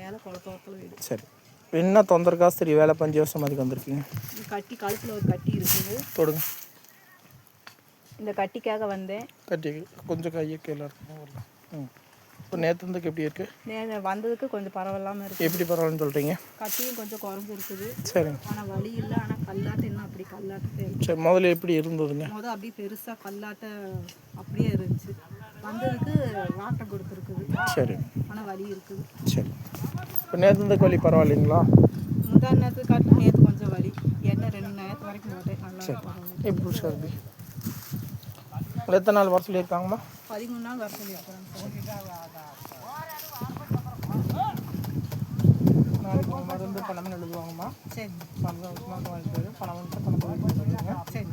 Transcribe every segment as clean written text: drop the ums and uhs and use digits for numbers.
மேலே குளத்தோரத்தில் வீடு. சரி, என்ன தொந்தர காசு தெரியும்? வேலை 5 வருஷம் அதுக்கு வந்திருக்கீங்க. கட்டி கழுத்தில் ஒரு கட்டி இருக்குது. தொடுங்க. இந்த கட்டிக்காக வந்தேன். கட்டி கொஞ்சம் கையை கீழே இருக்கும். இப்போ நேற்று இருந்துக்கு எப்படி இருக்குது? வந்ததுக்கு கொஞ்சம் பரவாயில்லாமல் இருக்குது. எப்படி பரவாயில்லன்னு சொல்கிறீங்க? கட்டியும் கொஞ்சம் குறைஞ்சி இருக்குது. சரிங்க. ஆனால் வலி இல்லை. ஆனால் கல்லாட்டம் இன்னும் அப்படி கல்லாட்டத்தை. சரி, முதல்ல எப்படி இருந்ததுங்க? அப்படியே பெருசாக கல்லாட்ட அப்படியே இருந்துச்சு. வந்ததுக்கு வாட்டம் கொடுத்துருக்குது. சரி. ஆனால் வலி இருக்குது. சரி, இப்போ நேற்று இருந்துக்கு வலி பரவாயில்லைங்களா? முந்தா நேரத்துக்கு காட்டு நேற்று கொஞ்சம் வலி. என்ன 2 நேரத்து வரைக்கும் போட்டேன். நல்லா பரவாயில்ல. எப்படி சார் இது எத்தனை நாள் வர சொல்லியிருக்காங்கம்மா? 13 நாள் வர சொல்லியிருக்காங்க. நாளைக்கு மருந்து பணம் எழுதுவாங்கம்மா. சரி. சந்தோஷமாக வாங்கிட்டு பணம் வந்து பணம். சரி.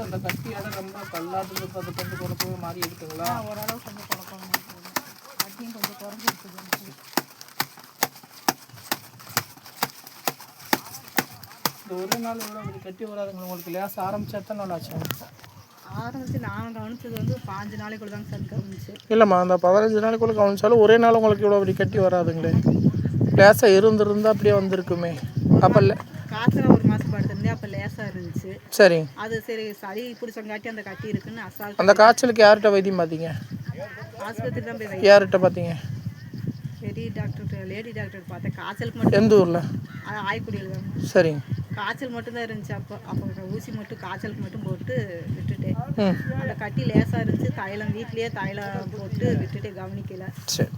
அந்த கட்டியோட ரொம்ப கல்லாட்டு அது கொஞ்சம் குறைப்பு மாறி இருக்குங்களா? ஓரளவு கொஞ்சம் குறைப்பாங்க. கட்டியும் கொஞ்சம் குறைஞ்சிருக்குது. இந்த ஒரு நாள் எவ்வளோ அப்படி கட்டி வராதுங்க உங்களுக்கு? லேஸ் ஆரம்பிச்சா தான் நல்லா ஆச்சு. ஆரம்பிச்சு நான் கவனிச்சது வந்து 5 நாளைக்குள்ள தாங்க சார் கவனிச்சு. இல்லைம்மா, அந்த 15 நாளைக்குள்ளே கவனிச்சாலும் ஒரே நாள் உங்களுக்கு இவ்வளோ அப்படி கட்டி வராதுங்களே. லேசாக இருந்திருந்தா அப்படியே வந்திருக்குமே. அப்போ இல்லை காய்ச்சல் 1 மாதம் படுத்திருந்தேன். அப்போ லேசாக இருந்துச்சு. சரி. அது சரி சளி பிடிச்சங்காட்டி அந்த கட்டி இருக்குன்னு அசால்ட். அந்த காய்ச்சலுக்கு யார்கிட்ட வைத்தியம் பார்த்தீங்க? ஆஸ்பத்திரி தான் போய் யார்கிட்ட பார்த்தீங்க? லேடி டாக்டர் பார்த்தேன். காய்ச்சலுக்கு மட்டும். எந்த ஊரில்? ஆய்க்குடியில் தான். சரிங்க. காய்ச்சல் மட்டும்தான் இருந்துச்சு. அப்போ ஊசி மட்டும் காய்ச்சலுக்கு மட்டும் போட்டு விட்டுட்டேன். அந்த கட்டி லேசாக இருந்துச்சு. தைலம் வீட்லேயே தைலம் போட்டு விட்டுட்டு கவனிக்கல. சரி.